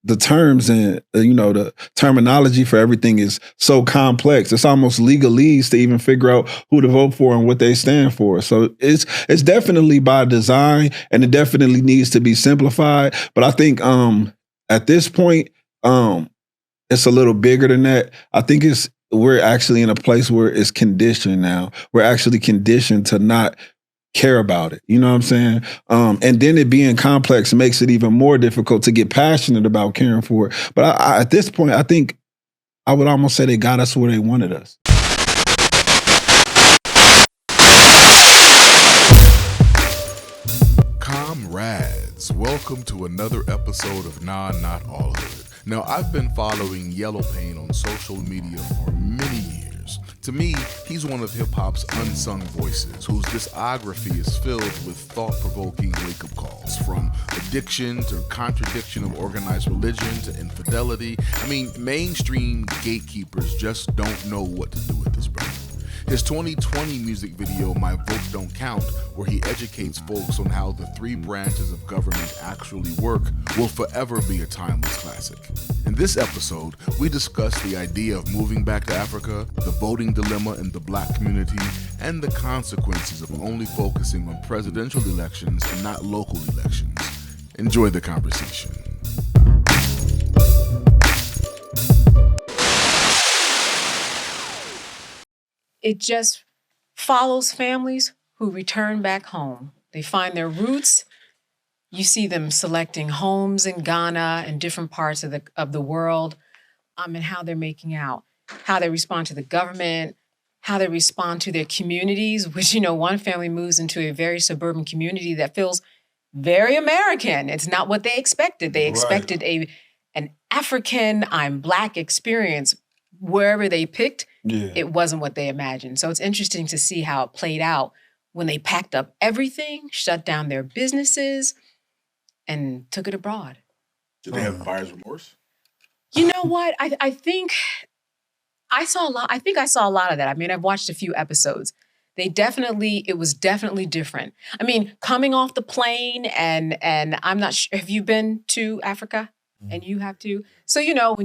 the terms and the terminology for everything is so complex. It's almost legalese to even figure out who to vote for and what they stand for. So it's definitely by design, and it definitely needs to be simplified. But I think at this point, it's a little bigger than that. I think we're actually in a place where it's conditioned now. We're actually conditioned to not care about it. You know what I'm saying? And then it being complex makes it even more difficult to get passionate about caring for it. But at this point, I think I would almost say they got us where they wanted us. Comrades, welcome to another episode of Nah Not All Hood. Now, I've been following YellowPain on social media for many years. To me, he's one of hip-hop's unsung voices, whose discography is filled with thought-provoking wake-up calls, from addiction to contradiction of organized religion to infidelity. I mean, mainstream gatekeepers just don't know what to do with this brother. His 2020 music video, My Vote Don't Count, where he educates folks on how the three branches of government actually work, will forever be a timeless classic. In this episode, we discuss the idea of moving back to Africa, the voting dilemma in the Black community, and the consequences of only focusing on presidential elections and not local elections. Enjoy the conversation. It just follows families who return back home. They find their roots. You see them selecting homes in Ghana and different parts of the world, and how they're making out, how they respond to the government, how they respond to their communities, which, one family moves into a very suburban community that feels very American. It's not what they expected. They expected an African, I'm Black experience. Wherever they picked, It wasn't what they imagined. So it's interesting to see how it played out when they packed up everything, shut down their businesses, and took it abroad. Did they have buyer's remorse? You know what? I think I saw a lot. I think I saw a lot of that. I mean, I've watched a few episodes. It was definitely different. I mean, coming off the plane and I'm not sure, have you been to Africa? And you have to? So, I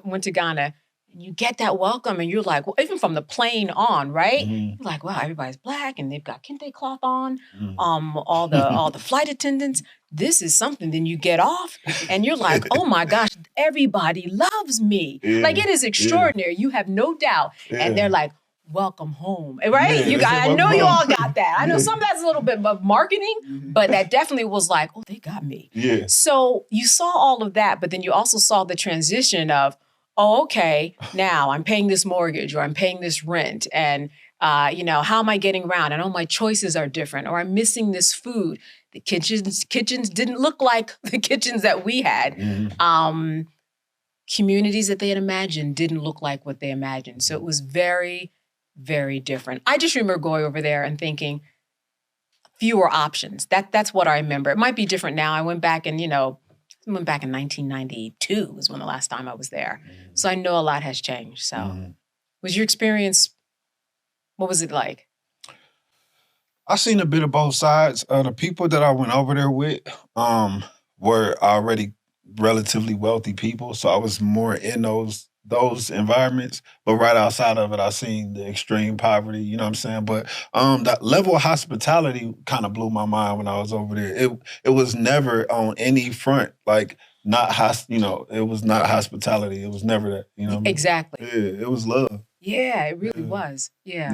went to Ghana, and you get that welcome, and you're like, well, even from the plane on, right? You're like, wow, everybody's Black, and they've got kente cloth on. All the flight attendants. This is something. Then you get off, and you're like, oh my gosh, everybody loves me. Like, it is extraordinary. You have no doubt. And they're like, welcome home, right? I know you all got that. I know some of that's a little bit of marketing, but that definitely was like, oh, they got me. Yeah. So you saw all of that, but then you also saw the transition of, oh, okay, now I'm paying this mortgage or I'm paying this rent, and how am I getting around? I know my choices are different, or I'm missing this food. The kitchens didn't look like the kitchens that we had. Communities that they had imagined didn't look like what they imagined. So it was very, very different. I just remember going over there and thinking, fewer options. That's what I remember. It might be different now. I went back in 1992 was when the last time I was there. So I know a lot has changed. So was your experience, what was it like? I seen a bit of both sides. The people that I went over there with were already relatively wealthy people. So I was more in those environments. But right outside of it, I seen the extreme poverty, you know what I'm saying? But the level of hospitality kind of blew my mind when I was over there. It was never on any front, like it was not hospitality. It was never that, you know what I mean? Exactly. Yeah, it was love. Yeah, it really was. Yeah.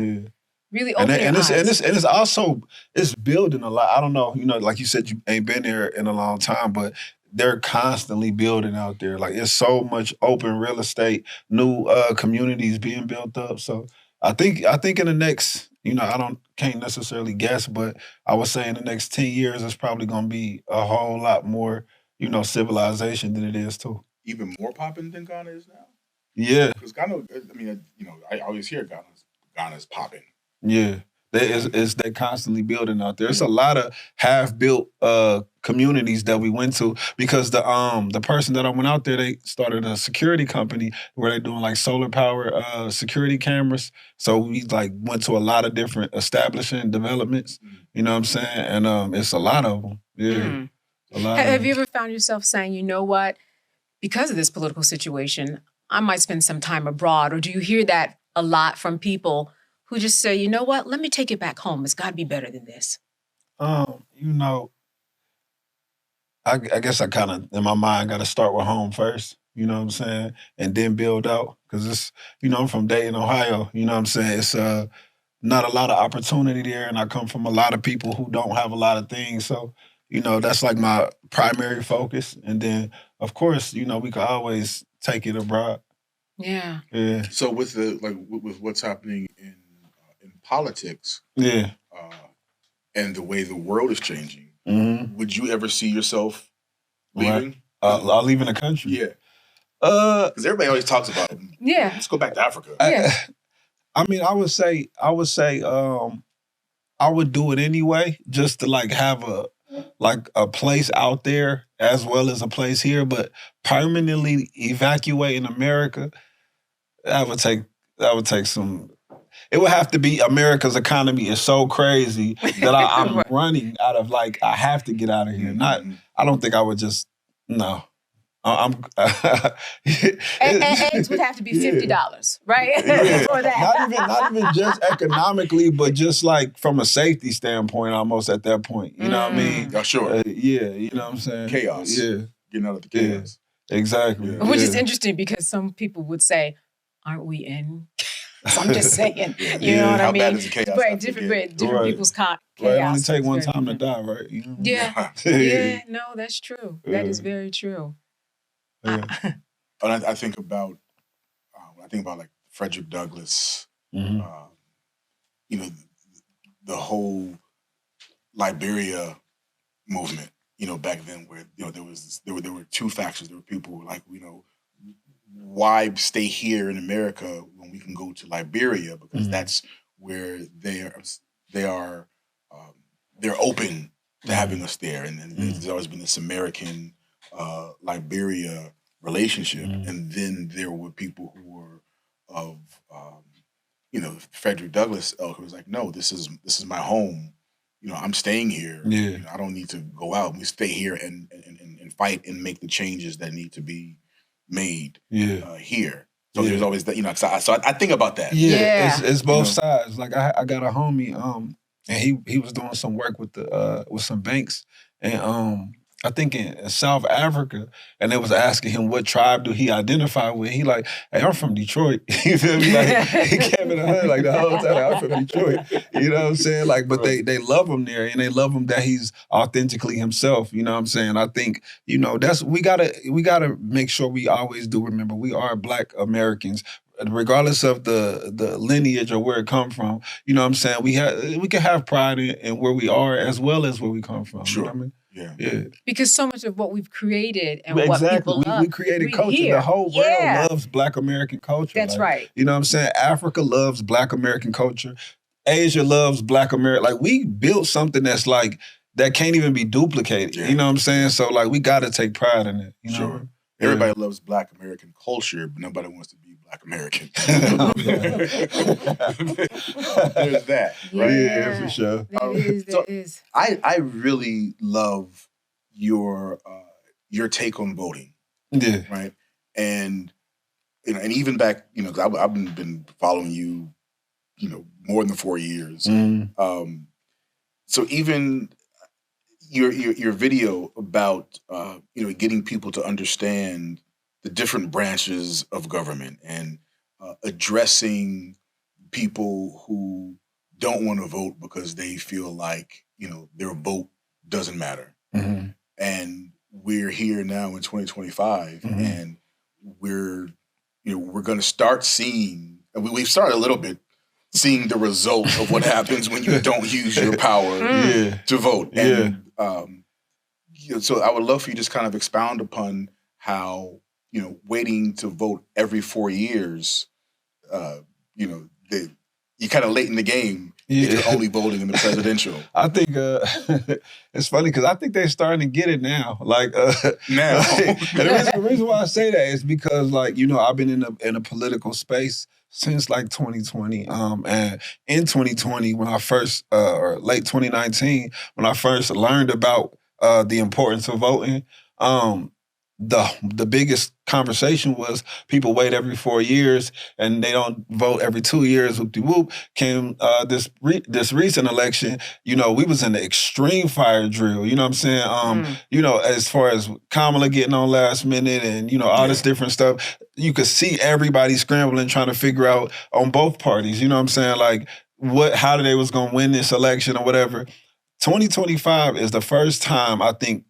Really And opening eyes. it's also, it's building a lot. I don't know, like you said, you ain't been there in a long time, but they're constantly building out there. Like, it's so much open real estate, new communities being built up. So I think in the next, can't necessarily guess, but I would say in the next 10 years, it's probably going to be a whole lot more, civilization than it is too. Even more popping than Ghana is now? Yeah. Because Ghana, I always hear Ghana's popping. Yeah. They're constantly building out there. It's a lot of half-built communities that we went to, because the person that I went out there, they started a security company where they're doing like solar power security cameras. So we went to a lot of different establishing developments. You know what I'm saying? And it's a lot of them. Yeah. A lot Have you ever found yourself saying, you know what? because of this political situation, I might spend some time abroad? Or do you hear that a lot from people who just say, you know what, let me take it back home. It's got to be better than this. You know, I guess I kind of, in my mind, got to start with home first, you know what I'm saying? And then build out. Because it's, you know, I'm from Dayton, Ohio, you know what I'm saying? It's not a lot of opportunity there. And I come from a lot of people who don't have a lot of things. So, you know, that's like my primary focus. And then, of course, you know, we could always take it abroad. Yeah. Yeah. So with with what's happening in politics, Yeah. And the way the world is changing, would you ever see yourself leaving? I'll leave in the country. Yeah. Because everybody always talks about it. Yeah. Let's go back to Africa. I mean, I would say, I would do it anyway, just to like have a place out there as well as a place here. But permanently evacuating America, that would take some. It would have to be America's economy is so crazy that I'm running out of like I have to get out of here. I don't think I would just no. Eggs would have to be $50, right? Yeah. For that. Not even just economically, but just like from a safety standpoint, almost at that point. You know what I mean? Oh, sure. Yeah, you know what I'm saying? Chaos. Yeah. Getting out of the chaos. Yeah. Exactly. Yeah. Which is interesting because some people would say, aren't we in? So I'm just saying, you know what I mean? How bad is the chaos? Right, different people's chaos. Right, it only take one time to die, right? You know? Yeah. Yeah, no, that's true. That is very true. And I think about like Frederick Douglass, you know, the whole Liberia movement, you know, back then where, you know, there were two factions. There were people who were like, you know, why stay here in America when we can go to Liberia, because that's where they're open to having us there. And there's always been this American Liberia relationship. And then there were people who were of you know, Frederick Douglass who was like, no, this is my home. You know, I'm staying here. Yeah. You know, I don't need to go out. We stay here and fight and make the changes that need to be made here. So there's always that, you know, so I think about that. Yeah. It's both sides. Like I got a homie, and he was doing some work with with some banks, and I think in South Africa, and they was asking him what tribe do he identify with. He like, hey, I'm from Detroit. You feel me? Like he came in the hood like the whole time. I'm from Detroit. You know what I'm saying? Like, but they love him there, and they love him that he's authentically himself. You know what I'm saying? I think, you know, that's we gotta make sure we always do remember we are Black Americans. Regardless of the lineage or where it come from, you know what I'm saying? We can have pride in where we are as well as where we come from. Sure. You know what I mean? Yeah. Because so much of what we've created and Exactly. what people love, we created culture. here. The whole world loves Black American culture. That's like, right. You know what I'm saying? Africa loves Black American culture. Asia loves Black American. Like we built something that's like that can't even be duplicated. You know what I'm saying? So like we got to take pride in it. You know? Sure. Everybody loves Black American culture, but nobody wants to be Black American. There's that, right? Yeah, for sure. That is. I really love your take on voting. Yeah. Right. And you know, and even back, you know, 'cause I've been following you, you know, more than 4 years. So even your video about you know, getting people to understand the different branches of government and addressing people who don't want to vote because they feel like, you know, their vote doesn't matter. And we're here now in 2025, and we're going to start seeing, and we've started a little bit seeing the result of what happens when you don't use your power to vote. And you know, so I would love for you to just kind of expound upon how, you know, waiting to vote every 4 years, you know, you're kind of late in the game if you're only voting in the presidential. I think it's funny because I think they're starting to get it now. Like now, and the reason why I say that is because, like, you know, I've been in a political space since like 2020. And in 2020, when I first, or late 2019, when I first learned about the importance of voting, the biggest conversation was people wait every 4 years and they don't vote every 2 years. Whoop de whoop. Came this recent election, we was in the extreme fire drill. You know what I'm saying? As far as Kamala getting on last minute and all this different stuff, you could see everybody scrambling trying to figure out on both parties. You know what I'm saying? Like how they was gonna win this election or whatever. 2025 is the first time I think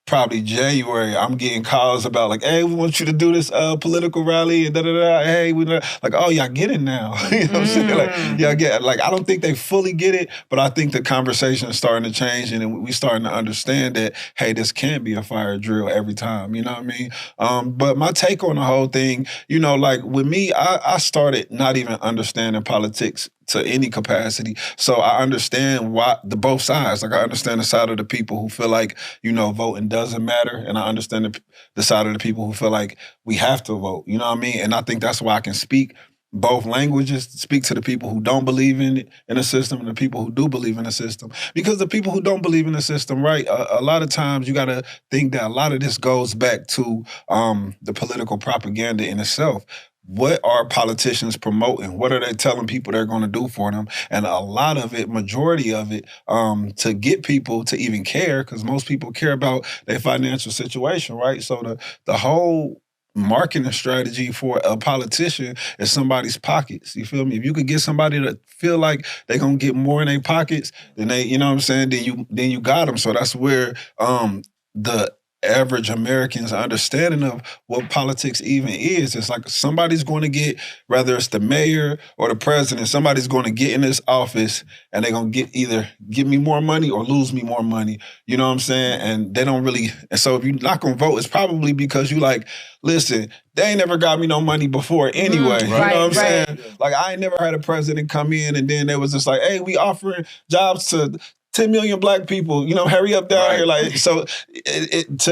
probably January, I'm getting calls about like, hey, we want you to do this political rally and da-da-da. Hey, like, oh, y'all get it now. You know what I'm saying? Like, y'all get it. Like, I don't think they fully get it, but I think the conversation is starting to change and we starting to understand that, hey, this can't be a fire drill every time. You know what I mean? But my take on the whole thing, like with me, I started not even understanding politics to any capacity. So I understand why both sides. Like I understand the side of the people who feel like, voting doesn't matter. And I understand the side of the people who feel like we have to vote. You know what I mean? And I think that's why I can speak both languages, speak to the people who don't believe in the system and the people who do believe in the system. Because the people who don't believe in the system, right, a lot of times you got to think that a lot of this goes back to the political propaganda in itself. What are politicians promoting? What are they telling people they're going to do for them? And a lot of it, majority of it, to get people to even care, because most people care about their financial situation, right? So the whole marketing strategy for a politician is somebody's pockets. You feel me? If you could get somebody to feel like they're going to get more in their pockets, then they, you know what I'm saying? Then you got them. So that's where the average American's understanding of what politics even is. It's like somebody's going to get, whether it's the mayor or the president, somebody's going to get in this office and they're going to get either give me more money or lose me more money. You know what I'm saying? And they don't really, and so if you're not going to vote, it's probably because you like, listen, they ain't never got me no money before anyway. You know what I'm saying? Like I ain't never had a president come in and then they was just like, hey, we offering jobs to 10 million black people, hurry up down here. Like, so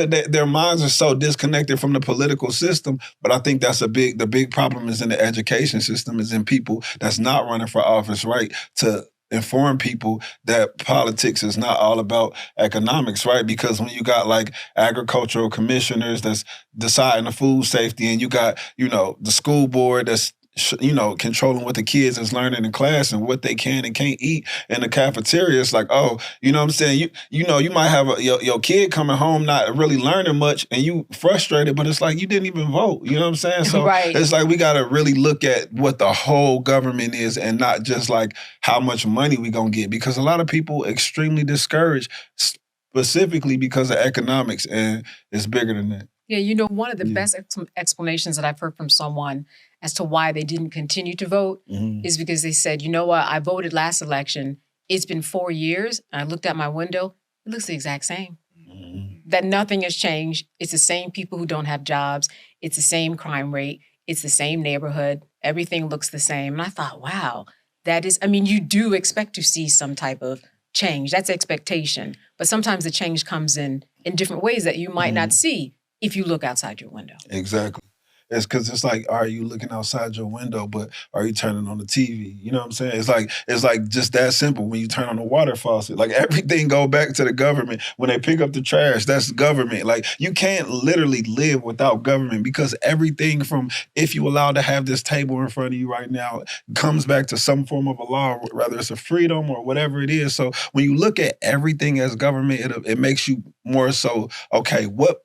their minds are so disconnected from the political system. But I think that's the big problem is in the education system, is in people that's not running for office, right? To inform people that politics is not all about economics, right? Because when you got like agricultural commissioners that's deciding the food safety and you got, the school board that's controlling what the kids is learning in class and what they can and can't eat in the cafeteria. It's like, oh, you know what I'm saying? You might have your kid coming home not really learning much and you frustrated, but it's like you didn't even vote. You know what I'm saying? So It's like we got to really look at what the whole government is and not just like how much money we going to get, because a lot of people extremely discouraged specifically because of economics, and it's bigger than that. Yeah, one of the best explanations that I've heard from someone as to why they didn't continue to vote is because they said, you know what, I voted last election. It's been 4 years. And I looked out my window. It looks the exact same. That nothing has changed. It's the same people who don't have jobs. It's the same crime rate. It's the same neighborhood. Everything looks the same. And I thought, wow, you do expect to see some type of change. That's expectation. But sometimes the change comes in different ways that you might not see if you look outside your window. Exactly. It's because it's like, are you looking outside your window, but are you turning on the TV? You know what I'm saying? It's like just that simple. When you turn on the water faucet, like everything go back to the government. When they pick up the trash, that's government. Like you can't literally live without government, because everything from, if you allowed to have this table in front of you right now, comes back to some form of a law, whether it's a freedom or whatever it is. So when you look at everything as government, it makes you more so, okay, what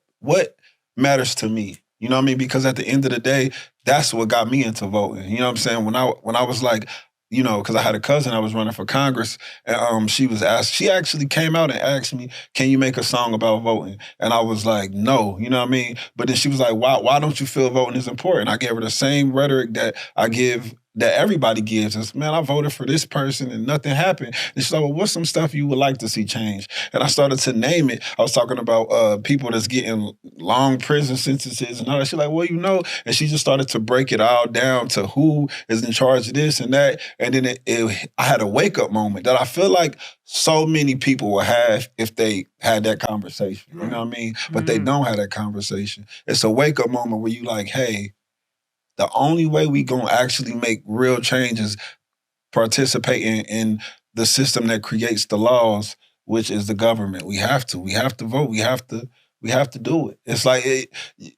matters to me? You know what I mean? Because at the end of the day, that's what got me into voting. You know what I'm saying? When I was like, because I had a cousin I was running for Congress, and she actually came out and asked me, can you make a song about voting? And I was like, no, you know what I mean? But then she was like, why don't you feel voting is important? I gave her the same rhetoric that I give, that everybody gives us. Man, I voted for this person and nothing happened. And she's like, well, what's some stuff you would like to see change? And I started to name it. I was talking about people that's getting long prison sentences and all that. She's like, well, and she just started to break it all down to who is in charge of this and that. And then I had a wake-up moment that I feel like so many people will have if they had that conversation. You know what I mean? But they don't have that conversation. It's a wake-up moment where you like, hey, the only way we gonna actually make real change is participating in the system that creates the laws, which is the government. We have to vote. We have to We have to do it. It's like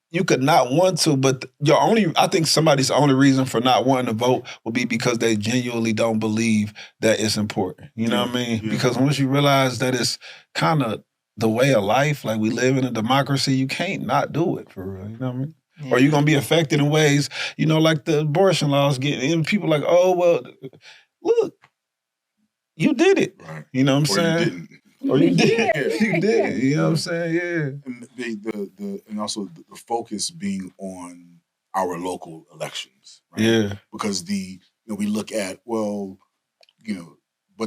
you could not want to, but I think somebody's only reason for not wanting to vote will be because they genuinely don't believe that it's important. You know what I mean? Yeah. Because once you realize that it's kind of the way of life, like we live in a democracy, you can't not do it for real. You know what I mean? Yeah. Or you're going to be affected in ways, like the abortion laws getting, and people like, oh, well, look, you did it. Right. You know what I'm saying? You didn't. Or you did. You did. You know what I'm saying? Yeah. And and also the focus being on our local elections. Right? Yeah. Because we look at, what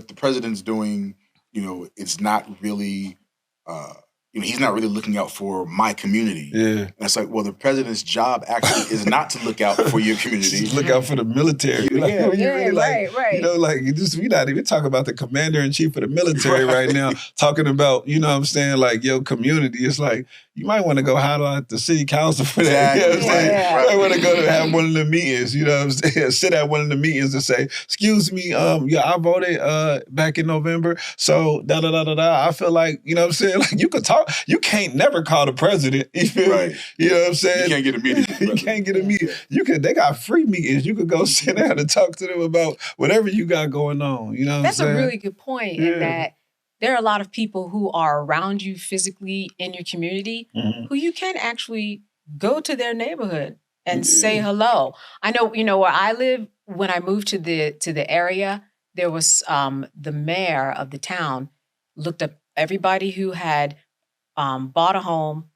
the president's doing, it's not really he's not really looking out for my community. Yeah. And it's like, well, the president's job actually is not to look out for your community. Look out for the military. Right. We're not even talking about the commander-in-chief of the military right now, talking about, you know what I'm saying, like your community. It's like, you might want to go holler at the city council for that. You know what I'm saying? Yeah. You might want to go to have one of the meetings, you know what I'm saying? Sit at one of the meetings and say, excuse me, I voted back in November, so da-da-da-da-da. I feel like, you know what I'm saying? Like, you could talk. You can't never call the president. You feel me? You know what I'm saying? You can't get a meeting. You can't get a meeting. They got free meetings. You could go sit down and talk to them about whatever you got going on. You know what That's I'm saying? a really good point in that there are a lot of people who are around you physically in your community who you can actually go to their neighborhood and say hello. I know, where I live, when I moved to the area, there was the mayor of the town looked up everybody who had bought a home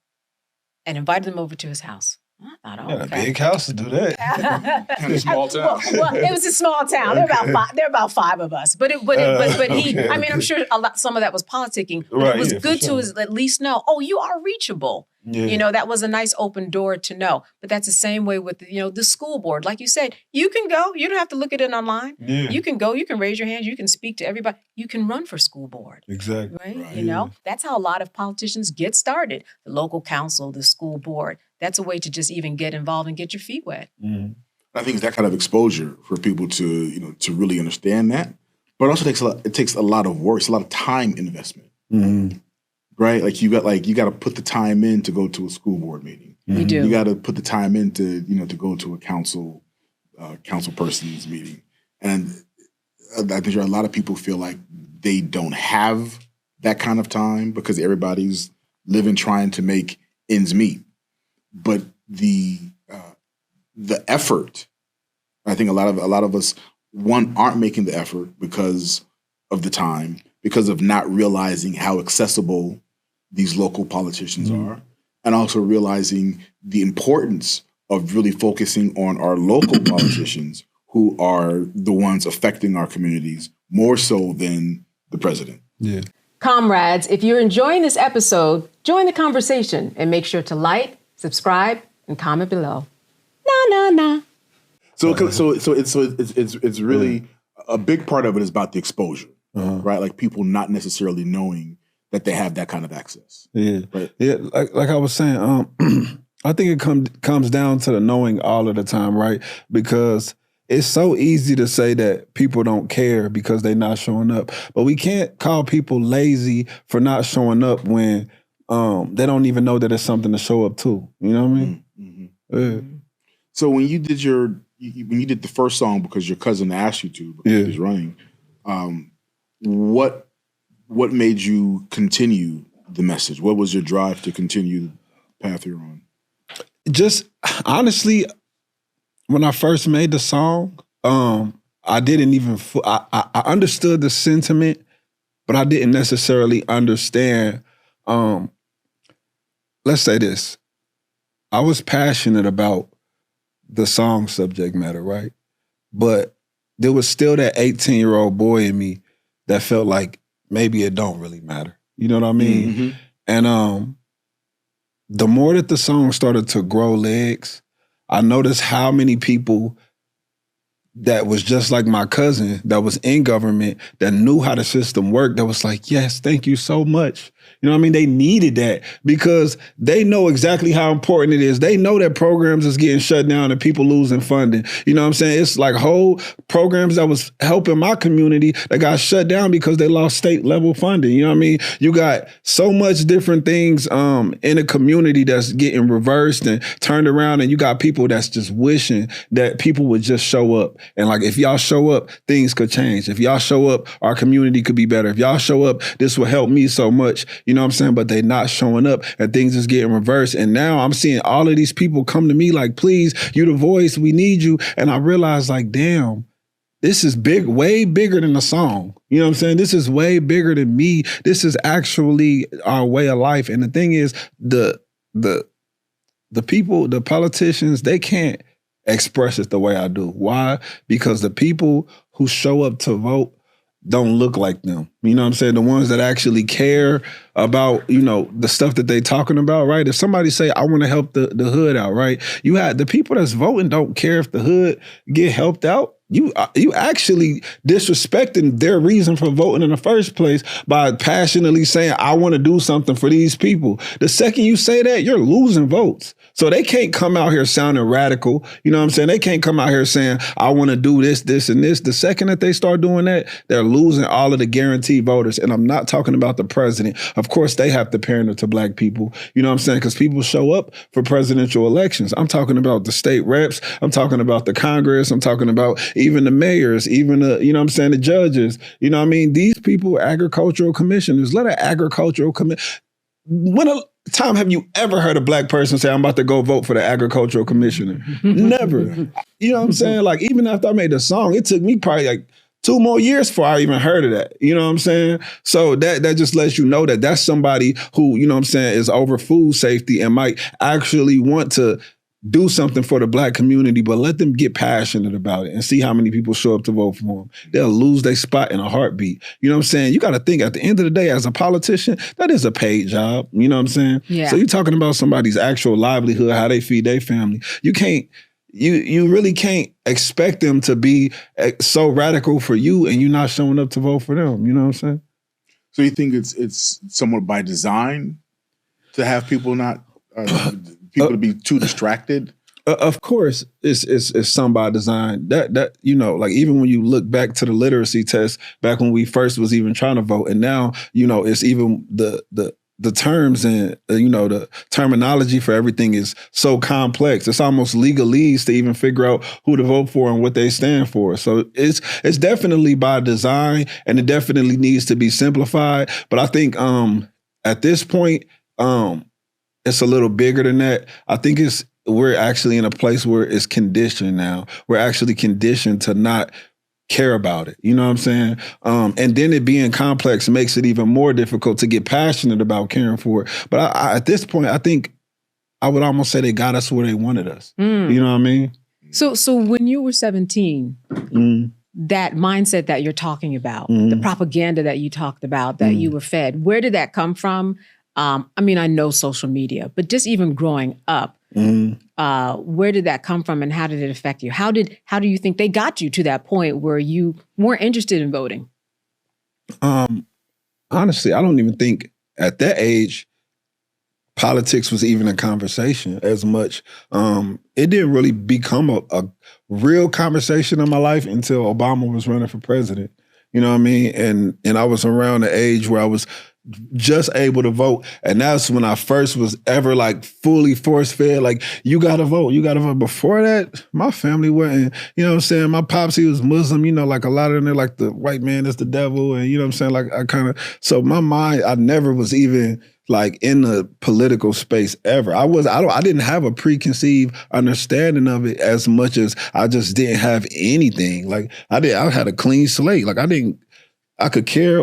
and invited them over to his house. I thought, a big house to do that. In a small town. Well, it was a small town. There are about five of us. But he. I mean, I'm sure some of that was politicking. But it was good to at least know. Oh, you are reachable. Yeah. That was a nice open door to know. But that's the same way with the school board. Like you said, you can go. You don't have to look at it online. Yeah. You can go. You can raise your hand. You can speak to everybody. You can run for school board. Exactly. Right? That's how a lot of politicians get started. The local council, the school board. That's a way to just even get involved and get your feet wet. Mm-hmm. I think it's that kind of exposure for people to really understand that. But it also takes a lot of work. It's a lot of time investment. Mm-hmm. Right? Like you got to put the time in to go to a school board meeting. You do. You got to put the time in to go to a council person's meeting. And I think there are a lot of people feel like they don't have that kind of time because everybody's living trying to make ends meet. But the effort, I think a lot of us aren't making the effort because of the time, because of not realizing how accessible these local politicians are, and also realizing the importance of really focusing on our local politicians who are the ones affecting our communities more so than the president. Yeah. Comrades, if you're enjoying this episode, join the conversation and make sure to like, subscribe, and comment below. Nah. So it's really a big part of it is about the exposure, right? Like people not necessarily knowing that they have that kind of access. Yeah, right? Yeah. Like I was saying, I think it comes down to the knowing all of the time, right? Because it's so easy to say that people don't care because they're not showing up, but we can't call people lazy for not showing up when they don't even know that it's something to show up to. You know what I mean? Mm-hmm. Yeah. So when you did when you did the first song because your cousin asked you to because he's running, what made you continue the message? What was your drive to continue the path you're on? Just honestly, when I first made the song, I didn't even I understood the sentiment, but I didn't necessarily understand. Let's say this. I was passionate about the song subject matter, right? But there was still that 18-year-old boy in me that felt like maybe it don't really matter. You know what I mean? Mm-hmm. And the more that the song started to grow legs, I noticed how many people that was just like my cousin that was in government that knew how the system worked, that was like, yes, thank you so much. You know what I mean? They needed that because they know exactly how important it is. They know that programs is getting shut down and people losing funding. You know what I'm saying? It's like whole programs that was helping my community that got shut down because they lost state level funding. You know what I mean? You got so much different things in a community that's getting reversed and turned around, and you got people that's just wishing that people would just show up. And like, if y'all show up, things could change. If y'all show up, our community could be better. If y'all show up, this will help me so much. You know what I'm saying? But they not showing up and things is getting reversed. And now I'm seeing all of these people come to me like, please, you the voice, we need you. And I realized like, damn, this is big, way bigger than the song. You know what I'm saying? This is way bigger than me. This is actually our way of life. And the thing is, the people, the politicians, they can't express it the way I do. Why? Because the people who show up to vote don't look like them. You know what I'm saying? The ones that actually care about, you know, the stuff that they talking about, right? If somebody say, I want to help the hood out, right? You had the people that's voting don't care if the hood get helped out. You actually disrespecting their reason for voting in the first place by passionately saying, I want to do something for these people. The second you say that, you're losing votes. So they can't come out here sounding radical. You know what I'm saying? They can't come out here saying, I want to do this, this, and this. The second that they start doing that, they're losing all of the guaranteed voters. And I'm not talking about the president. Of course, they have to pander to black people. You know what I'm saying? Because people show up for presidential elections. I'm talking about the state reps. I'm talking about the Congress. I'm talking about even the mayors, even the, you know what I'm saying, the judges. You know what I mean? These people, agricultural commissioners, let an agricultural commission. When a time have you ever heard a black person say, I'm about to go vote for the agricultural commissioner? Never. You know what I'm saying? Like, even after I made the song, it took me probably like 2 more years before I even heard of that. You know what I'm saying? So that just lets you know that that's somebody who, you know what I'm saying, is over food safety and might actually want to do something for the black community, but let them get passionate about it and see how many people show up to vote for them. They'll lose their spot in a heartbeat. You know what I'm saying? You got to think, at the end of the day, as a politician, that is a paid job. You know what I'm saying? Yeah. So you're talking about somebody's actual livelihood, how they feed their family. You can't, you really can't expect them to be so radical for you and you not showing up to vote for them. You know what I'm saying? So you think it's somewhat by design to have people not... people to be too distracted? Of course, it's some by design. That you know, like even when you look back to the literacy test, back when we first was even trying to vote, and now, you know, it's even the terms and, you know, the terminology for everything is so complex. It's almost legalese to even figure out who to vote for and what they stand for. So it's definitely by design, and it definitely needs to be simplified. But I think at this point, it's a little bigger than that. I think we're actually in a place where it's conditioned now. We're actually conditioned to not care about it. You know what I'm saying? And then it being complex makes it even more difficult to get passionate about caring for it. But at this point, I think I would almost say they got us where they wanted us. You know what I mean? So when you were 17, that mindset that you're talking about, the propaganda that you talked about, that you were fed, where did that come from? I mean, I know social media, but just even growing up, where did that come from and how did it affect you? How do you think they got you to that point where you weren't interested in voting? Honestly, I don't even think at that age, politics was even a conversation as much. It didn't really become a real conversation in my life until Obama was running for president. You know what I mean? And I was around the age where I was just able to vote. And that's when I first was ever like fully force-fed, like, you gotta vote, you gotta vote. Before that, my family wasn't, you know what I'm saying? My pops, he was Muslim, you know, like a lot of them, they're like the white man is the devil. And you know what I'm saying? Like I kind of, so my mind, I never was even like in the political space ever. I didn't have a preconceived understanding of it as much as I just didn't have anything. Like I had a clean slate. Like I could care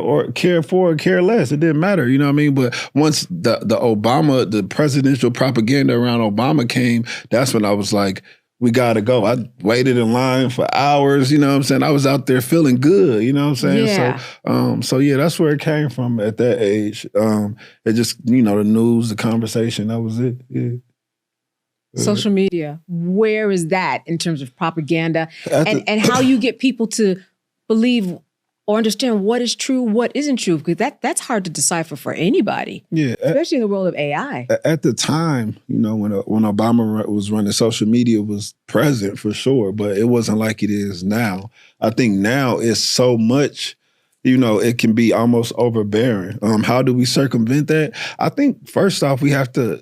for or care less. It didn't matter, you know what I mean? But once the presidential propaganda around Obama came, that's when I was like, we gotta go. I waited in line for hours, you know what I'm saying? I was out there feeling good, you know what I'm saying? Yeah. So yeah, that's where it came from at that age. It just, you know, the news, the conversation, that was it. Yeah. Social media, where is that in terms of propaganda and how you get people to believe or understand what is true, what isn't true, because that's hard to decipher for anybody. Yeah, especially in the world of AI. At the time, when Obama was running, social media was present for sure, but it wasn't like it is now. I think now it's so much, it can be almost overbearing. How do we circumvent that? I think first off, we have to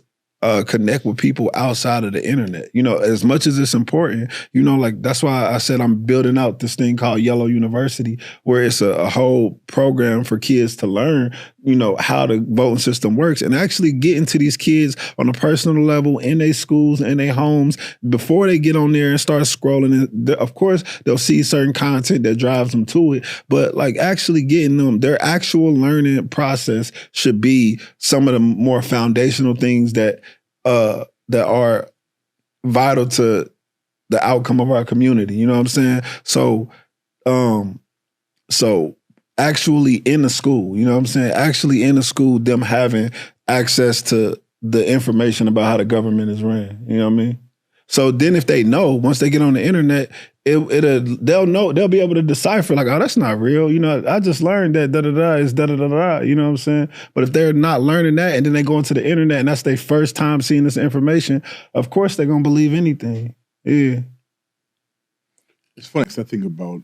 connect with people outside of the internet. As much as it's important, that's why I said I'm building out this thing called Yellow University, where it's a whole program for kids to learn, how the voting system works and actually get into these kids on a personal level in their schools and their homes before they get on there and start scrolling. And of course, they'll see certain content that drives them to it, but like actually getting them, their actual learning process should be some of the more foundational things that are vital to the outcome of our community. You know what I'm saying? So actually in the school, actually in the school, them having access to the information about how the government is ran. You know what I mean? So then if they know, once they get on the internet, they'll know, they'll be able to decipher like, oh, that's not real. I just learned that da-da-da is da-da-da-da, you know what I'm saying? But if they're not learning that and then they go into the internet and that's their first time seeing this information, of course they're going to believe anything. Yeah. It's funny because I think about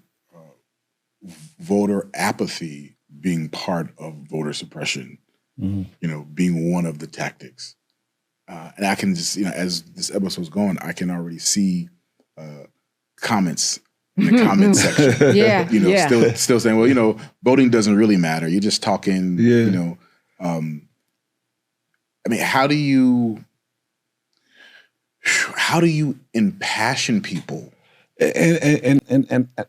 voter apathy being part of voter suppression, being one of the tactics. And I can just, as this episode's going, I can already see comments in the comment section. Still saying, well, voting doesn't really matter. You're just talking, I mean, how do you impassion people? And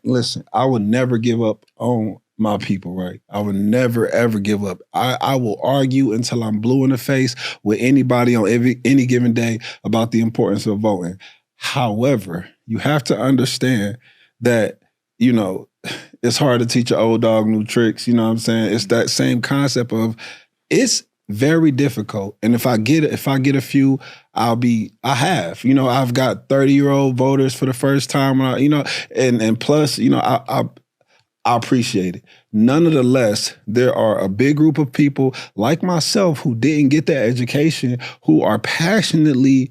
listen, I would never give up on my people, right? I would never, ever give up. I will argue until I'm blue in the face with anybody on any given day about the importance of voting. However, you have to understand that, it's hard to teach an old dog new tricks. You know what I'm saying? It's that same concept of it's very difficult. And if I get a few, I've got 30-year-old voters for the first time, and plus, I appreciate it. Nonetheless, there are a big group of people like myself who didn't get that education, who are passionately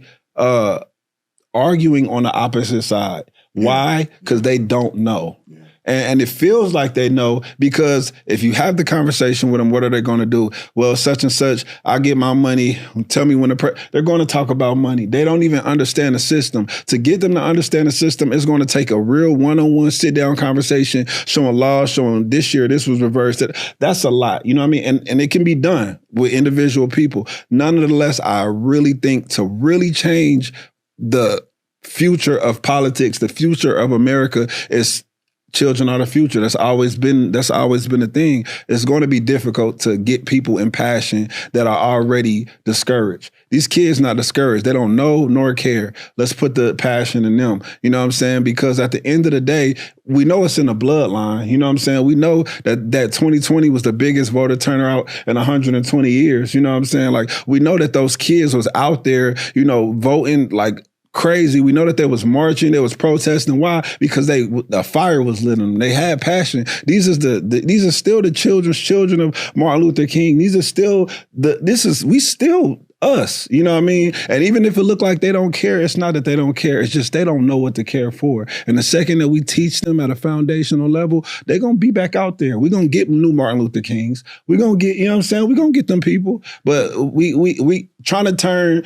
arguing on the opposite side. Why? Because they don't know. Yeah. And it feels like they know, because if you have the conversation with them, what are they going to do? Well, such and such, I get my money. Tell me when they're going to talk about money. They don't even understand the system. To get them to understand the system, it's going to take a real one-on-one sit-down conversation, showing laws, showing this year this was reversed. That's a lot. You know what I mean? And it can be done with individual people. Nonetheless, I really think to really change the future of politics, the future of America, is children are the future. That's always been a thing. It's going to be difficult to get people in passion that are already discouraged. These kids not discouraged. They don't know nor care. Let's put the passion in them. You know what I'm saying? Because at the end of the day, we know it's in the bloodline. You know what I'm saying? We know that 2020 was the biggest voter turnout in 120 years. You know what I'm saying? Like, we know that those kids was out there, voting like crazy. We know that there was marching, there was protesting. Why? Because the fire was lit in them. They had passion. These are still the children of Martin Luther King. These are still we still us. You know what I mean? And even if it look like they don't care, it's not that they don't care. It's just they don't know what to care for. And the second that we teach them at a foundational level, they're going to be back out there. We're going to get new Martin Luther Kings. We're going to get, we're going to get them people. But we trying to turn,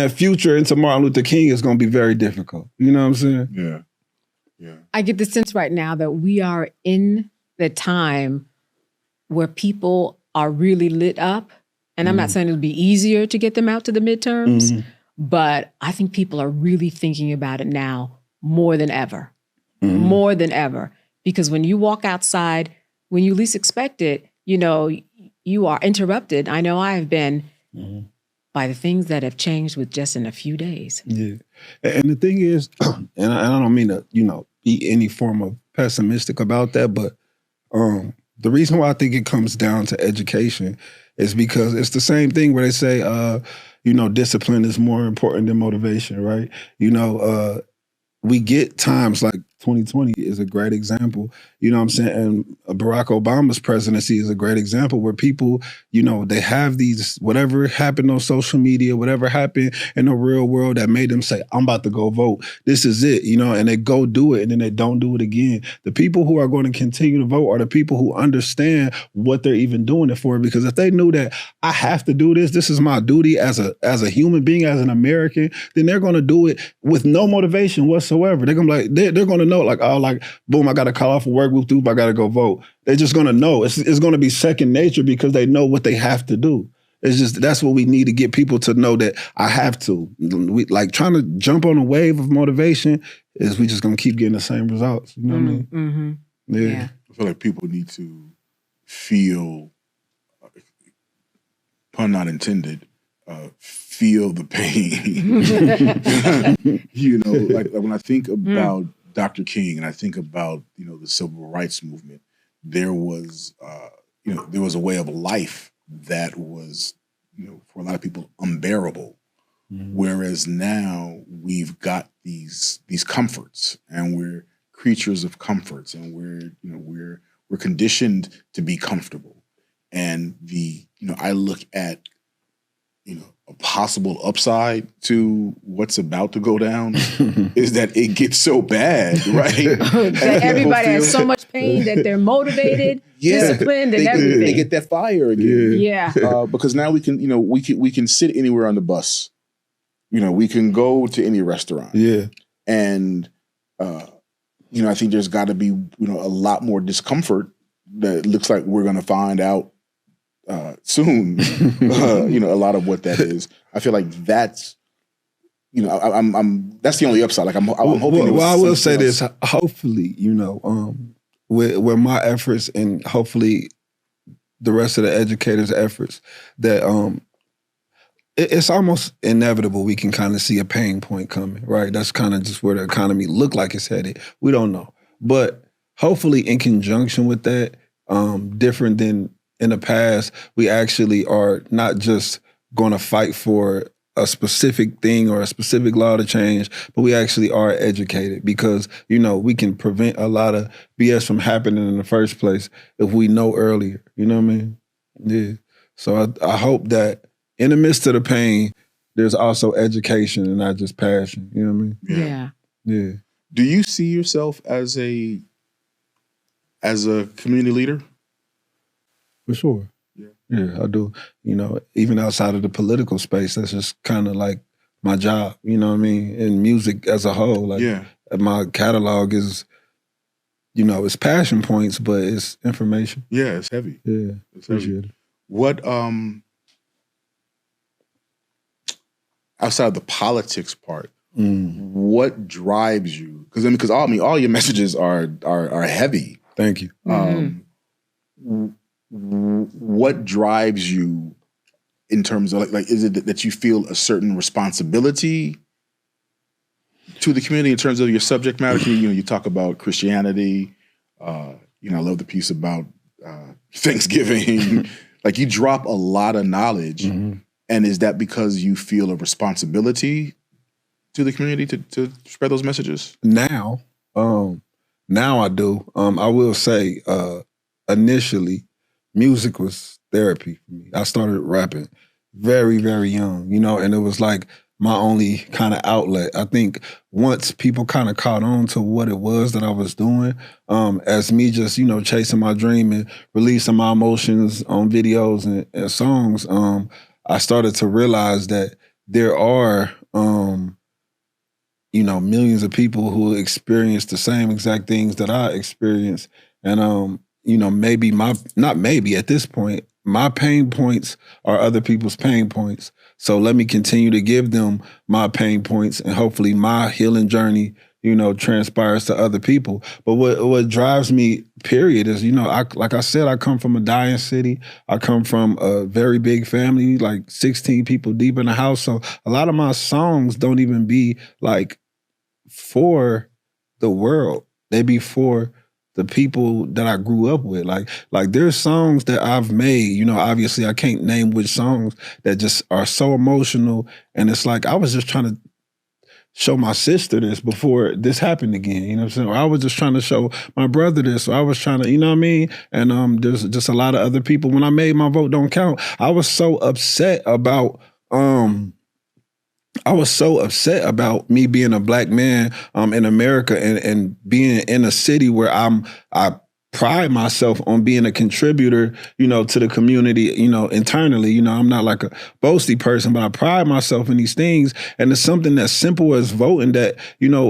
future into Martin Luther King is going to be very difficult. You know what I'm saying? Yeah. Yeah. I get the sense right now that we are in the time where people are really lit up. And I'm not saying it'll be easier to get them out to the midterms, but I think people are really thinking about it now more than ever. More than ever. Because when you walk outside, when you least expect it, you are interrupted. I know I have been by the things that have changed with just in a few days. Yeah. And the thing is, and I don't mean to, be any form of pessimistic about that, but the reason why I think it comes down to education is because it's the same thing where they say, discipline is more important than motivation, right? We get times like 2020 is a great example. You know what I'm saying? And Barack Obama's presidency is a great example where people, you know, they have these, whatever happened on social media, whatever happened in the real world that made them say, I'm about to go vote. This is it, you know, and they go do it and then they don't do it again. The people who are going to continue to vote are the people who understand what they're even doing it for. Because if they knew that I have to do this, this is my duty as a human being, as an American, then they're going to do it with no motivation whatsoever. They're going to be like, they're going to know like, oh, like, boom, I got to call off of work, whoop, I got to go vote. They're just going to know. It's going to be second nature because they know what they have to do. It's just, that's what we need to get people to know, that I have to. We like trying to jump on a wave of motivation is we just going to keep getting the same results. You know what I mean? Mm-hmm. Yeah. I feel like people need to feel, pun not intended, feel the pain. You know, like when I think about Dr. King and I think about, you know, the civil rights movement, there was, you know, there was a way of life that was, you know, for a lot of people unbearable. Whereas now we've got these comforts and we're creatures of comforts and we're conditioned to be comfortable. And I look at, you know, a possible upside to what's about to go down is that it gets so bad, right? That everybody has so much pain that they're motivated, disciplined, and everything. They get that fire again. Yeah. Because now we can, you know, we can sit anywhere on the bus. You know, we can go to any restaurant. Yeah. And, you know, I think there's got to be, you know, a lot more discomfort that looks like we're going to find out soon, you know, a lot of what that is. I feel like that's, you know, I'm that's the only upside. Like I'm hoping. Well, I will say this. Hopefully, you know, with my efforts and hopefully the rest of the educators' efforts, that it's almost inevitable we can kind of see a pain point coming, right? That's kind of just where the economy look like it's headed. We don't know, but hopefully in conjunction with that, different than in the past, we actually are not just going to fight for a specific thing or a specific law to change, but we actually are educated because, you know, we can prevent a lot of BS from happening in the first place if we know earlier. You know what I mean? Yeah. So I hope that in the midst of the pain, there's also education and not just passion. You know what I mean? Yeah. Do you see yourself as a community leader? For sure. Yeah, I do. You know, even outside of the political space, that's just kind of like my job, you know what I mean? And music as a whole. Like my catalog is, you know, it's passion points, but it's information. Yeah, it's heavy. Yeah, it's heavy. What, outside of the politics part, what drives you? Because all your messages are heavy. Thank you. What drives you in terms of like is it that you feel a certain responsibility to the community in terms of your subject matter? You know, you talk about Christianity. You know, I love the piece about Thanksgiving. Like you drop a lot of knowledge, and is that because you feel a responsibility to the community to spread those messages? Now I do. I will say, initially, music was therapy for me. I started rapping very, very young, you know, and it was like my only kind of outlet. I think once people kind of caught on to what it was that I was doing, as me just, you know, chasing my dream and releasing my emotions on videos and songs, I started to realize that there are, you know, millions of people who experience the same exact things that I experienced. And, you know, at this point, my pain points are other people's pain points. So let me continue to give them my pain points and hopefully my healing journey, you know, transpires to other people. But what drives me, period, is, you know, like I said, I come from a dying city. I come from a very big family, like 16 people deep in the house. So a lot of my songs don't even be like for the world. They be for the people that I grew up with. Like there's songs that I've made, you know, obviously I can't name which songs, that just are so emotional. And it's like, I was just trying to show my sister this before this happened again. You know what I'm saying? Or I was just trying to show my brother this. Or I was trying to, you know what I mean? And there's just a lot of other people. When I made my vote don't count, I was so upset about me being a black man in America and being in a city where I pride myself on being a contributor, to the community, internally. I'm not like a boasty person, but I pride myself in these things. And it's something as simple as voting that,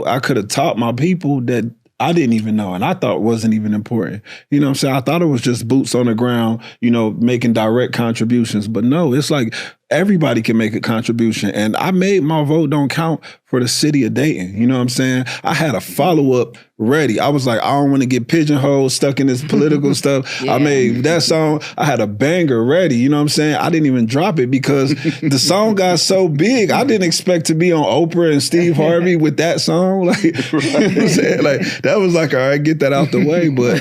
I could have taught my people that I didn't even know and I thought wasn't even important. You know what I'm saying? I thought it was just boots on the ground, making direct contributions. But no, it's like everybody can make a contribution. And I made my vote don't count for the city of Dayton. You know what I'm saying? I had a follow-up ready. I was like, I don't want to get pigeonholed, stuck in this political stuff. Yeah. I made that song. I had a banger ready. You know what I'm saying? I didn't even drop it because the song got so big. I didn't expect to be on Oprah and Steve Harvey with that song. Like, you know what I'm saying? Like, that was like, all right, get that out the way. But,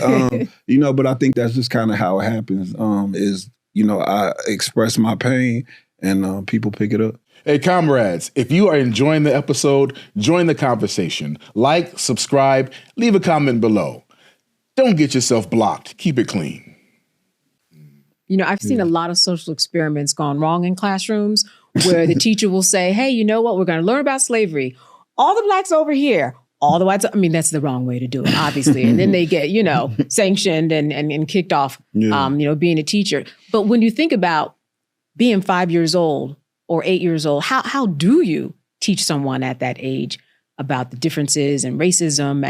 but I think that's just kind of how it happens, I express my pain and people pick it up. Hey, comrades, if you are enjoying the episode, join the conversation. Like, subscribe, leave a comment below. Don't get yourself blocked. Keep it clean. I've seen a lot of social experiments gone wrong in classrooms where the teacher will say, hey, you know what? We're going to learn about slavery. All the blacks over here. All the whites. I mean, that's the wrong way to do it, obviously. And then they get, sanctioned and kicked off, being a teacher. But when you think about being 5 years old, or 8 years old, how do you teach someone at that age about the differences and racism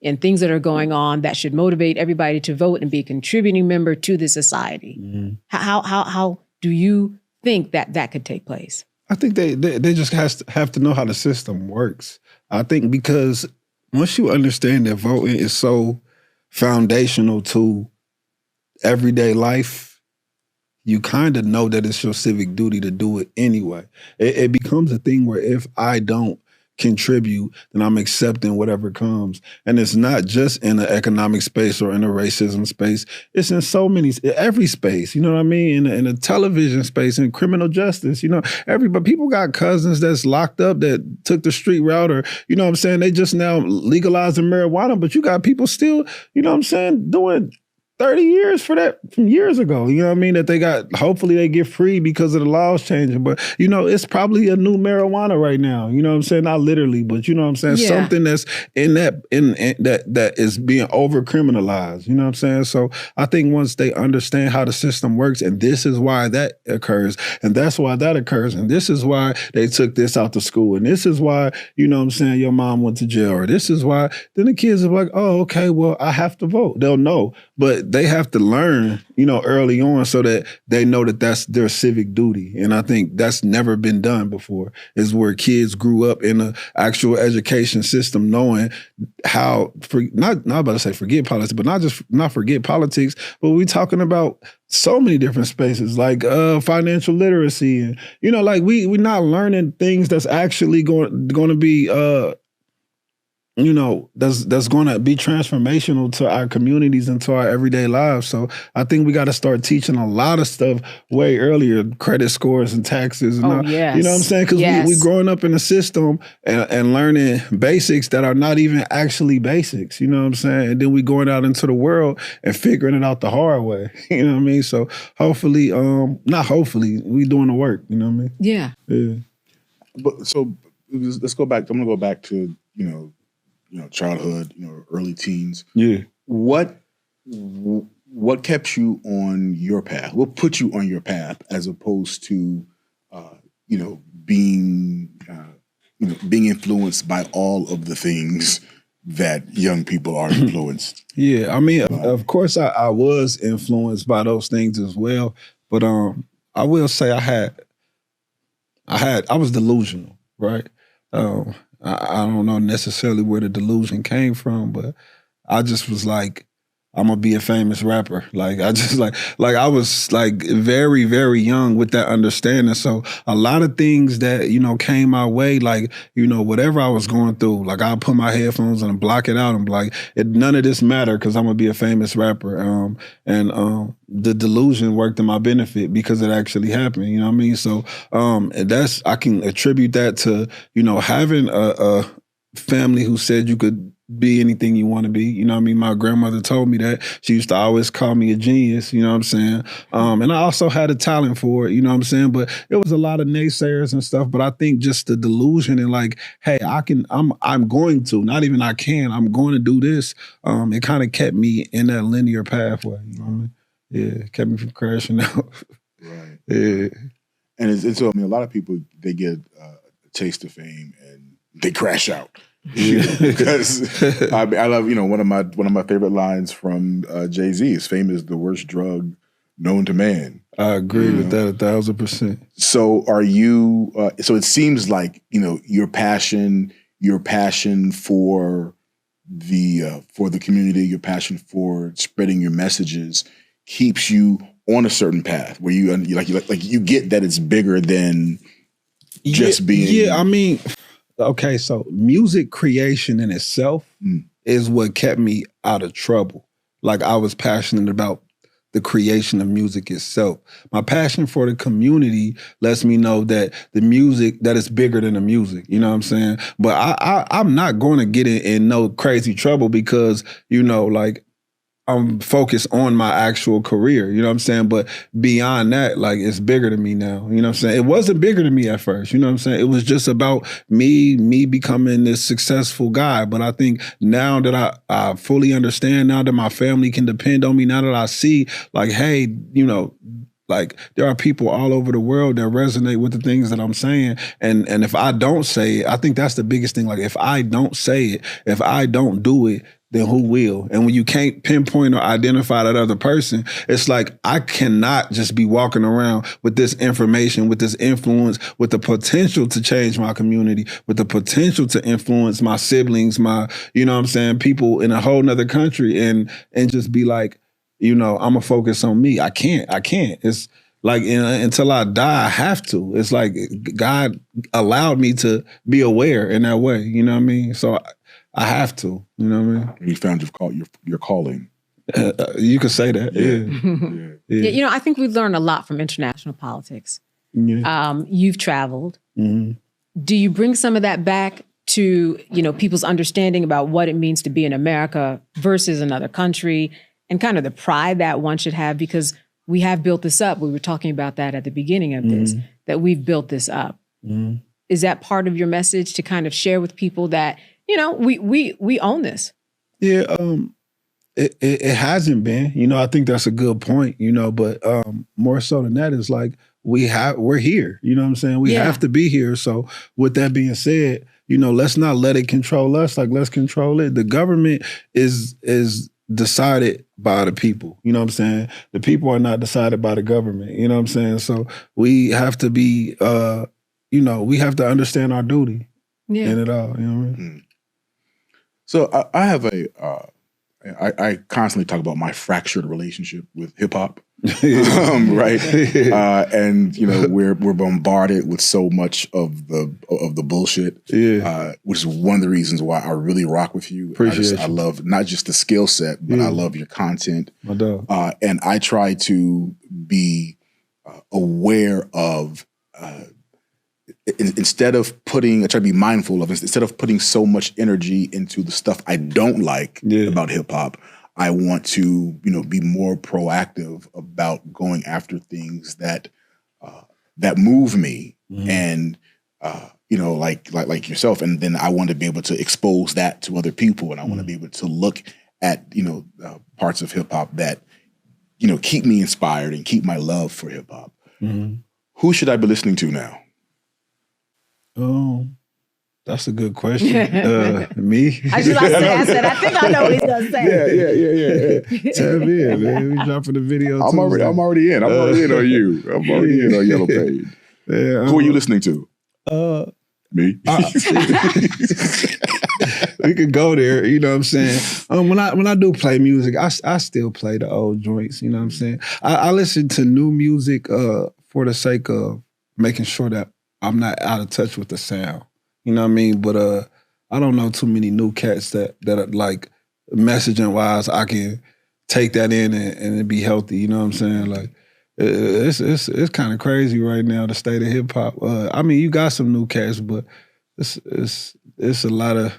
and things that are going on that should motivate everybody to vote and be a contributing member to the society? Mm-hmm. How do you think that could take place? I think they just have to know how the system works. I think because once you understand that voting is so foundational to everyday life, you kind of know that it's your civic duty to do it anyway. It becomes a thing where if I don't contribute, then I'm accepting whatever comes. And it's not just in the economic space or in the racism space. It's in so many, every space, you know what I mean? In the television space, in criminal justice, everybody, people got cousins that's locked up that took the street route or, you know what I'm saying? They just now legalizing marijuana, but you got people still, you know what I'm saying, doing 30 years for that from years ago, you know what I mean? That they got, hopefully they get free because of the laws changing. But, it's probably a new marijuana right now. You know what I'm saying? Not literally, but you know what I'm saying? Yeah. Something that's in that is being over criminalized. You know what I'm saying? So I think once they understand how the system works, and this is why that occurs, and that's why that occurs, and this is why they took this out to school, and this is why, you know what I'm saying, your mom went to jail, or this is why, then the kids are like, oh, okay, well, I have to vote. They'll know. But they have to learn, early on so that they know that that's their civic duty. And I think that's never been done before, is where kids grew up in an actual education system knowing how, not about to say forget politics, but not forget politics, but we're talking about so many different spaces like financial literacy. And, we're not learning things that's actually going to be that's going to be transformational to our communities and to our everyday lives. So I think we got to start teaching a lot of stuff way earlier, credit scores and taxes. And yes. You know what I'm saying? Because we growing up in a system and learning basics that are not even actually basics. You know what I'm saying? And then we going out into the world and figuring it out the hard way. You know what I mean? So hopefully, not hopefully, we doing the work. You know what I mean? Yeah. Yeah. But so let's go back. I'm going to go back to, childhood, early teens. Yeah. What kept you on your path? What put you on your path as opposed to, being influenced by all of the things that young people are influenced? Yeah. I mean, of course I was influenced by those things as well. But I will say I was delusional, right? I don't know necessarily where the delusion came from, but I just was like, I'm gonna be a famous rapper. Like I just like I was like very, very young with that understanding. So a lot of things that, came my way, like, whatever I was going through, like I'll put my headphones on and block it out and be like, none of this matter because I'm gonna be a famous rapper. And the delusion worked in my benefit because it actually happened. You know what I mean? So I can attribute that to, having a family who said you could be anything you want to be. You know what I mean? My grandmother told me that. She used to always call me a genius, you know what I'm saying? And I also had a talent for it, you know what I'm saying? But it was a lot of naysayers and stuff. But I think just the delusion and like, hey, I'm going to, not even I'm going to do this. It kind of kept me in that linear pathway, you know what I mean? Yeah, it kept me from crashing out. Right. Yeah. And so, a lot of people, they get a taste of fame and they crash out. Yeah. Because I love, one of my favorite lines from Jay-Z is fame is the worst drug known to man. I agree with that 1,000%. So are you, so it seems like, your passion for the community, your passion for spreading your messages keeps you on a certain path where you get that it's bigger than just being. Yeah, I mean, okay, so music creation in itself is what kept me out of trouble. Like I was passionate about the creation of music itself. My passion for the community lets me know that the music, that is bigger than the music, you know what I'm saying? But I'm not going to get in no crazy trouble because, like I'm focused on my actual career, you know what I'm saying? But beyond that, like it's bigger than me now, you know what I'm saying? It wasn't bigger than me at first, you know what I'm saying? It was just about me becoming this successful guy. But I think now that I fully understand, now that my family can depend on me, now that I see like, hey, like there are people all over the world that resonate with the things that I'm saying. And if I don't say it, I think that's the biggest thing. Like if I don't say it, if I don't do it, then who will? And when you can't pinpoint or identify that other person, it's like I cannot just be walking around with this information, with this influence, with the potential to change my community, with the potential to influence my siblings, people in a whole nother country and just be like, I'm gonna focus on me. I can't. It's like until I die, I have to. It's like God allowed me to be aware in that way. You know what I mean? So I have to. You know what I mean? You found your calling. You could say that. Yeah. Yeah. I think we've learned a lot from international politics. Yeah. You've traveled. Mm-hmm. Do you bring some of that back to people's understanding about what it means to be in America versus another country? And kind of the pride that one should have, because we have built this up. We were talking about that at the beginning of this, that we've built this up. Is that part of your message to kind of share with people that, we own this? Yeah, it hasn't been. I think that's a good point, but more so than that is like we're here. You know what I'm saying? We have to be here. So with that being said, let's not let it control us. Like let's control it. The government is decided by the people. You know what I'm saying? The people are not decided by the government. You know what I'm saying? So we have to be, we have to understand our duty in it all. You know what I mean? So I have I constantly talk about my fractured relationship with hip hop. Right. And we're bombarded with so much of the bullshit. Which is one of the reasons why I really rock with you. I love not just the skill set, but I love your content. And I try to be aware of instead of I try to be mindful of instead of putting so much energy into the stuff I don't like about hip hop. I want to, be more proactive about going after things that move me, and like yourself. And then I want to be able to expose that to other people, and I want to be able to look at parts of hip hop that keep me inspired and keep my love for hip hop. Who should I be listening to now? Oh. That's a good question. Me? I said, I think I know what he's gonna say. Yeah. Tap in, man. We dropping the video. I'm already in. I'm already in on you. I'm already in on YellowPain. Who are you listening to? Me. we could go there. You know what I'm saying? When I do play music, I still play the old joints. You know what I'm saying? I listen to new music for the sake of making sure that I'm not out of touch with the sound. You know what I mean? But I don't know too many new cats that are like messaging wise. I can take that in and it be healthy. You know what I'm saying? Like it's kind of crazy right now, the state of hip hop. I mean, you got some new cats, but it's a lot of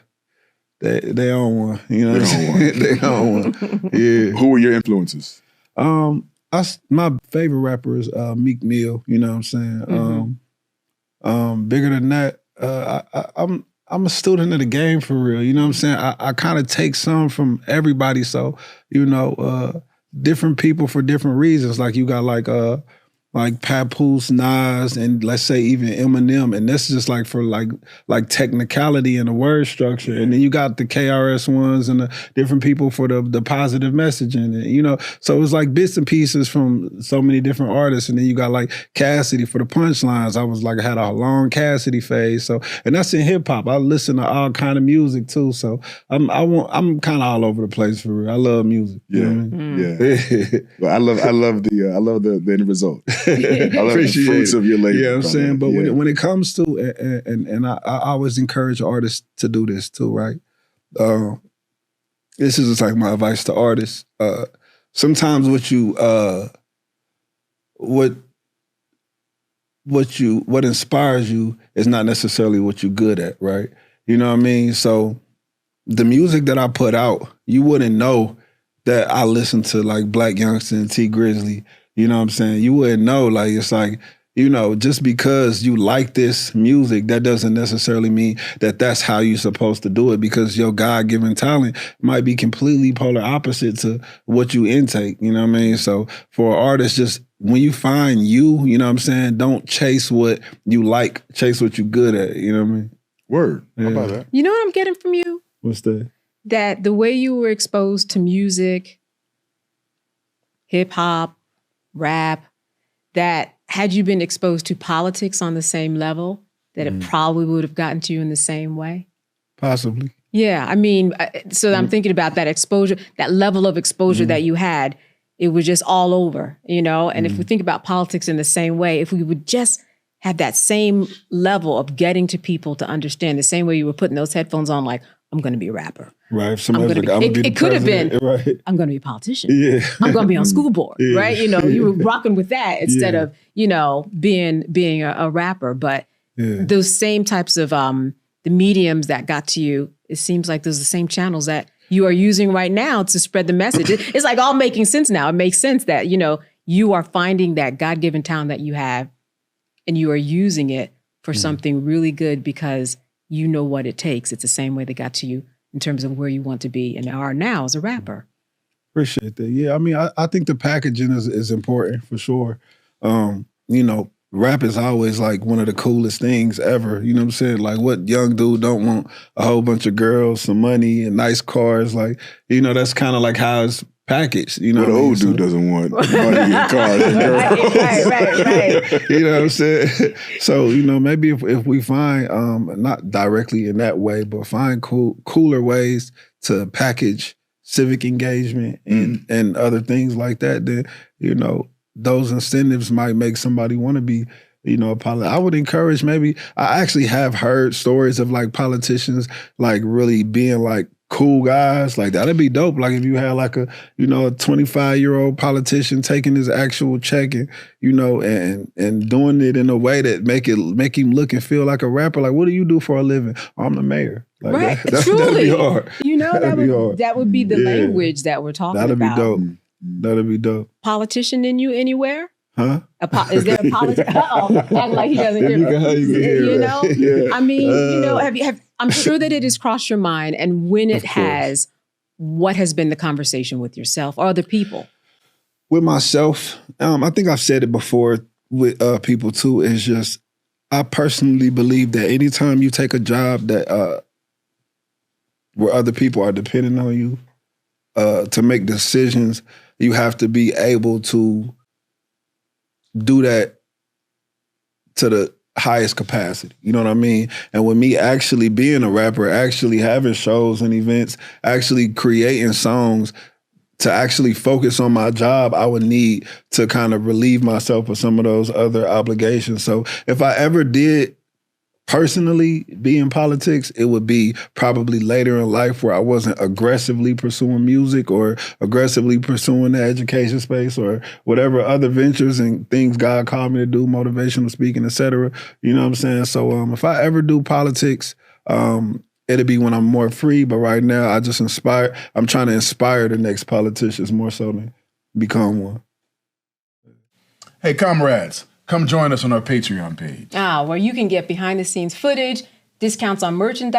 they own one. You know what I'm saying? They own one. Yeah. Who were your influences? My favorite rapper is Meek Mill. You know what I'm saying? Bigger than that, I'm a student of the game for real. You know what I'm saying? I kind of take some from everybody. So, you know, different people for different reasons. Like you got like Papoose, Nas, and let's say even Eminem, and that's just like for like technicality and the word structure. And then you got the KRS ones and the different people for the positive messaging. And, you know, so it's like bits and pieces from so many different artists. And then you got like Cassidy for the punchlines. I had a long Cassidy phase. So, and that's in hip hop. I listen to all kind of music too. So I'm kind of all over the place for real. I love music. Yeah, you know what I mean? yeah. Well, I love the end result. I love the fruits of your labor. Yeah, I'm saying, but when it comes to and I always encourage artists to do this too, right? This is just like my advice to artists. Sometimes what inspires you is not necessarily what you're good at, right? You know what I mean? So the music that I put out, you wouldn't know that I listen to like Black Youngster and T Grizzly. You know what I'm saying? You wouldn't know. Like, it's like, you know, just because you like this music, that doesn't necessarily mean that that's how you're supposed to do it, because your God-given talent might be completely polar opposite to what you intake. You know what I mean? So for artists, just when you find you know what I'm saying, don't chase what you like, chase what you're good at. You know what I mean? Word. Yeah. How about that? You know what I'm getting from you? What's that? That the way you were exposed to music, hip hop, rap, that had you been exposed to politics on the same level, that it probably would have gotten to you in the same way? Possibly. Yeah, I mean, so I'm thinking about that exposure, that level of exposure that you had. It was just all over, you know? And if we think about politics in the same way, if we would just have that same level of getting to people to understand, the same way you were putting those headphones on, like, I'm going to be a rapper. Right. It could have been, right. I'm going to be a politician. Yeah. I'm going to be on school board, right? You know, you were rocking with that instead of, you know, being a rapper. But those same types of the mediums that got to you, it seems like those are the same channels that you are using right now to spread the message. It's like all making sense now. It makes sense that, you know, you are finding that God-given talent that you have and you are using it for something really good because you know what it takes. It's the same way they got to you in terms of where you want to be and are now as a rapper. Appreciate that. Yeah, I mean, I think the packaging is important for sure. You know, rap is always like one of the coolest things ever. You know what I'm saying? Like, what young dude don't want a whole bunch of girls, some money, and nice cars? Like, you know, that's kind of like how it's packaged. You know, what old dude doesn't want money and cars and girls? Right. You know what I'm saying? So, you know, maybe if we find, not directly in that way, but find cooler ways to package civic engagement and other things like that, then, you know, those incentives might make somebody want to be, you know, a politician. I would encourage I actually have heard stories of like politicians like really being like cool guys. Like that'd be dope. Like if you had like a 25-year-old politician taking his actual check and, you know, and doing it in a way that make him look and feel like a rapper. Like, what do you do for a living? Oh, I'm the mayor. Like, right. Truly. That'd be hard. You know, that would be the language that we're talking about. That'd be dope. That'd be dope. Politician in you anywhere? Huh? Is there a politician? Act like he doesn't hear me. You know? Yeah. I mean, you know, I'm sure that it has crossed your mind. And when it has, what has been the conversation with yourself or other people? With myself, I think I've said it before with people too, is just, I personally believe that anytime you take a job that where other people are depending on you to make decisions, you have to be able to do that to highest capacity. You know what I mean? And with me actually being a rapper, actually having shows and events, actually creating songs, to actually focus on my job, I would need to kind of relieve myself of some of those other obligations. So if I ever did personally be in politics, it would be probably later in life where I wasn't aggressively pursuing music or aggressively pursuing the education space or whatever other ventures and things God called me to do, motivational speaking, etc. You know what I'm saying? So if I ever do politics, it'll be when I'm more free. But right now, I'm trying to inspire the next politicians more so than become one. Hey, comrades, come join us on our Patreon page. Where you can get behind the scenes footage, discounts on merchandise,